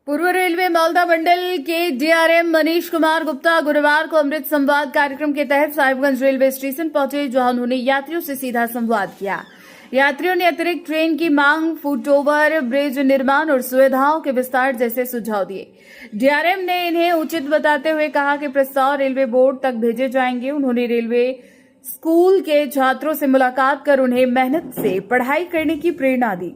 पूर्व रेलवे मालदा मंडल के डीआरएम मनीष कुमार गुप्ता गुरुवार को अमृत संवाद कार्यक्रम के तहत साहिबगंज रेलवे स्टेशन पहुंचे, जहां उन्होंने यात्रियों से सीधा संवाद किया। यात्रियों ने अतिरिक्त ट्रेन की मांग, फुट ओवर ब्रिज निर्माण और सुविधाओं के विस्तार जैसे सुझाव दिए। डीआरएम ने इन्हें उचित बताते हुए कहा कि प्रस्ताव रेलवे बोर्ड तक भेजे जाएंगे। उन्होंने रेलवे स्कूल के छात्रों से मुलाकात कर उन्हें मेहनत से पढ़ाई करने की प्रेरणा दी।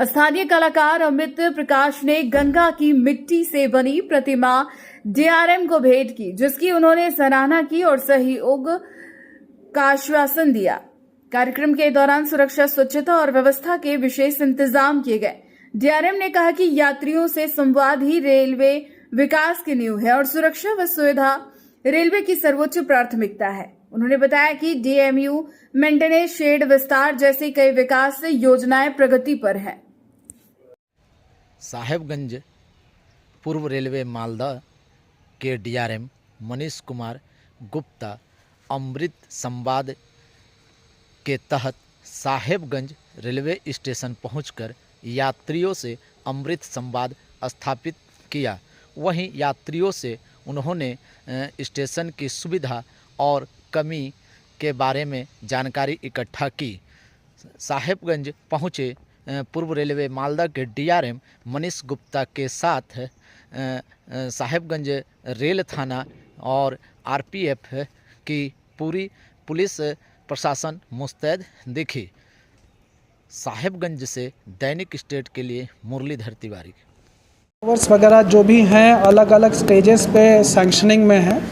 स्थानीय कलाकार अमित प्रकाश ने गंगा की मिट्टी से बनी प्रतिमा डीआरएम को भेंट की, जिसकी उन्होंने सराहना की और सहयोग का आश्वासन दिया। कार्यक्रम के दौरान सुरक्षा, स्वच्छता और व्यवस्था के विशेष इंतजाम किए गए। डीआरएम ने कहा कि यात्रियों से संवाद ही रेलवे विकास की नींव है और सुरक्षा व सुविधा रेलवे की सर्वोच्च प्राथमिकता है। उन्होंने बताया कि डीएमयू मेंटेनेंस, शेड विस्तार जैसी कई विकास योजनाएं प्रगति पर हैं। साहेबगंज पूर्व रेलवे मालदा के डीआरएम मनीष कुमार गुप्ता अमृत संवाद के तहत साहेबगंज रेलवे स्टेशन पहुंचकर यात्रियों से अमृत संवाद स्थापित किया। वहीं यात्रियों से उन्होंने स्टेशन की सुविधा और कमी के बारे में जानकारी इकट्ठा की। साहेबगंज पहुँचे पूर्व रेलवे मालदा के डीआरएम मनीष गुप्ता के साथ साहेबगंज रेल थाना और आरपीएफ की पूरी पुलिस प्रशासन मुस्तैद दिखी। साहेबगंज से दैनिक स्टेट के लिए मुरलीधर तिवारी। वर्स वगैरह जो भी हैं अलग अलग स्टेजेस पे सैंक्शनिंग में हैं।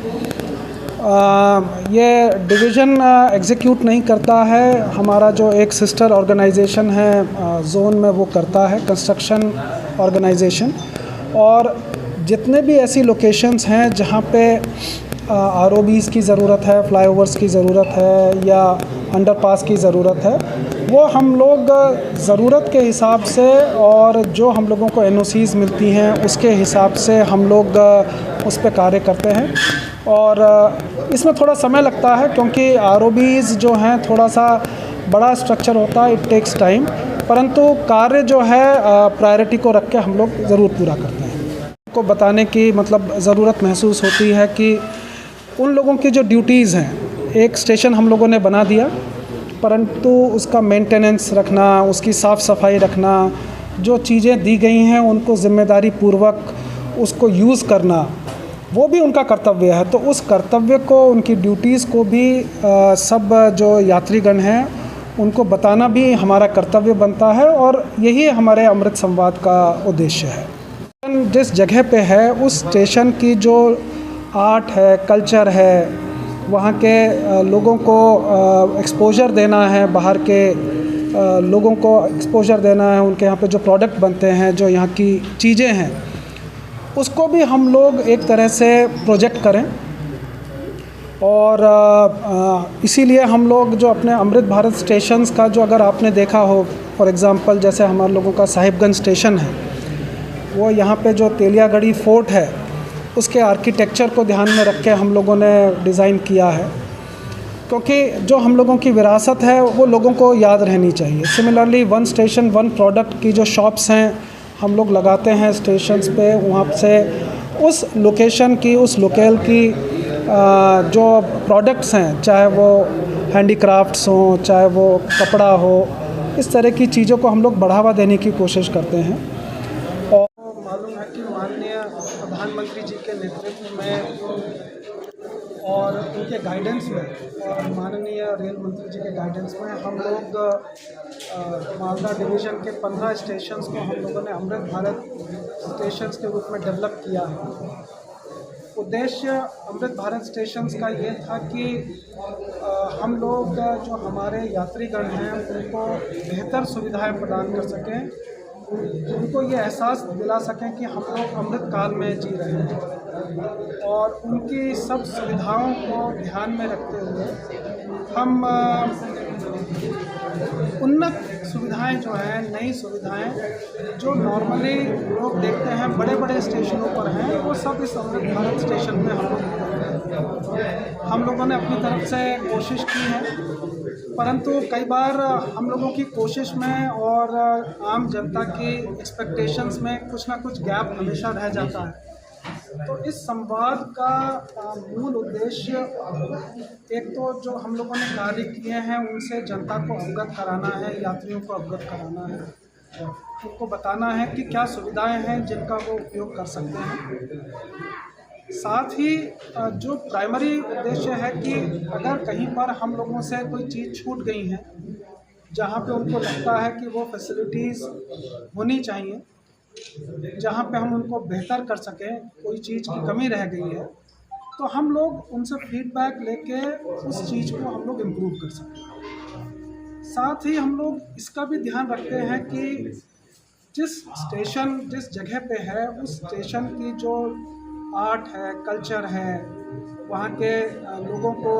ये डिवीज़न एग्जीक्यूट नहीं करता है, हमारा जो एक सिस्टर ऑर्गेनाइजेशन है जोन में वो करता है, कंस्ट्रक्शन ऑर्गेनाइजेशन। और जितने भी ऐसी लोकेशंस हैं जहाँ पे आरओबीज़ की ज़रूरत है, फ्लाईओवर्स की ज़रूरत है या अंडरपास की ज़रूरत है, वो हम लोग ज़रूरत के हिसाब से और जो हम लोगों को एनओसीज़ मिलती हैं उसके हिसाब से हम लोग उस पर कार्य करते हैं। और इसमें थोड़ा समय लगता है क्योंकि आरओबीज़ जो हैं थोड़ा सा बड़ा स्ट्रक्चर होता है, इट टेक्स टाइम, परंतु कार्य जो है प्रायोरिटी को रख के हम लोग ज़रूर पूरा करते हैं। को बताने की मतलब ज़रूरत महसूस होती है कि उन लोगों की जो ड्यूटीज़ हैं, एक स्टेशन हम लोगों ने बना दिया, परंतु उसका मेंटेनेंस रखना, उसकी साफ़ सफाई रखना, जो चीज़ें दी गई हैं उनको ज़िम्मेदारी पूर्वक उसको यूज़ करना, वो भी उनका कर्तव्य है। तो उस कर्तव्य को, उनकी ड्यूटीज़ को भी सब जो यात्रीगण हैं उनको बताना भी हमारा कर्तव्य बनता है और यही हमारे अमृत संवाद का उद्देश्य है। जिस जगह पे है उस स्टेशन की जो आर्ट है, कल्चर है, वहाँ के लोगों को एक्सपोजर देना है, बाहर के लोगों को एक्सपोजर देना है, उनके यहाँ पे जो प्रोडक्ट बनते हैं, जो यहाँ की चीज़ें हैं, उसको भी हम लोग एक तरह से प्रोजेक्ट करें। और इसीलिए हम लोग जो अपने अमृत भारत स्टेशंस का जो अगर आपने देखा हो, फॉर एग्ज़ाम्पल जैसे हमारे लोगों का साहिबगंज स्टेशन है, वो यहाँ पे जो तेलियागढ़ी फोर्ट है उसके आर्किटेक्चर को ध्यान में रख के हम लोगों ने डिज़ाइन किया है, क्योंकि जो हम लोगों की विरासत है वो लोगों को याद रहनी चाहिए। Similarly one station one product की जो शॉप्स हैं हम लोग लगाते हैं स्टेशंस पे, वहाँ से उस लोकेशन की, उस लोकेल की जो प्रोडक्ट्स हैं, चाहे वो हैंडीक्राफ्ट्स हों, चाहे वो कपड़ा हो, इस तरह की चीज़ों को हम लोग बढ़ावा देने की कोशिश करते हैं। और मालूम है कि माननीय प्रधानमंत्री जी के नेतृत्व में और उनके गाइडेंस में और माननीय रेल मंत्री जी के गाइडेंस में हम लोग मालदा डिवीज़न के 15 स्टेशंस को हम लोगों ने अमृत भारत स्टेशंस के रूप में डेवलप किया है। उद्देश्य अमृत भारत स्टेशंस का ये था कि हम लोग जो हमारे यात्रीगण हैं उनको बेहतर सुविधाएं प्रदान कर सकें, उनको ये एहसास दिला सकें कि हम लोग अमृत काल में जी रहे हैं। और उनकी सब सुविधाओं को ध्यान में रखते हुए हम उन्नत सुविधाएं जो हैं, नई सुविधाएं जो नॉर्मली लोग देखते हैं बड़े बड़े स्टेशनों पर हैं, वो सब इस अमृत भारत स्टेशन में हम लोगों ने अपनी तरफ से कोशिश की है। परंतु कई बार हम लोगों की कोशिश में और आम जनता की एक्सपेक्टेशंस में कुछ ना कुछ गैप हमेशा रह जाता है। तो इस संवाद का मूल उद्देश्य एक तो जो हम लोगों ने कार्य किए हैं उनसे जनता को अवगत कराना है, यात्रियों को अवगत कराना है, उनको बताना है कि क्या सुविधाएं हैं जिनका वो उपयोग कर सकते हैं। साथ ही जो प्राइमरी उद्देश्य है कि अगर कहीं पर हम लोगों से कोई चीज़ छूट गई है, जहाँ पे उनको लगता है कि वो फैसिलिटीज़ होनी चाहिए, जहाँ पे हम उनको बेहतर कर सकें, कोई चीज़ की कमी रह गई है, तो हम लोग उनसे फीडबैक लेके उस चीज़ को हम लोग इम्प्रूव कर सकें। साथ ही हम लोग इसका भी ध्यान रखते हैं कि जिस जगह पे है उस स्टेशन की जो आर्ट है, कल्चर है, वहाँ के लोगों को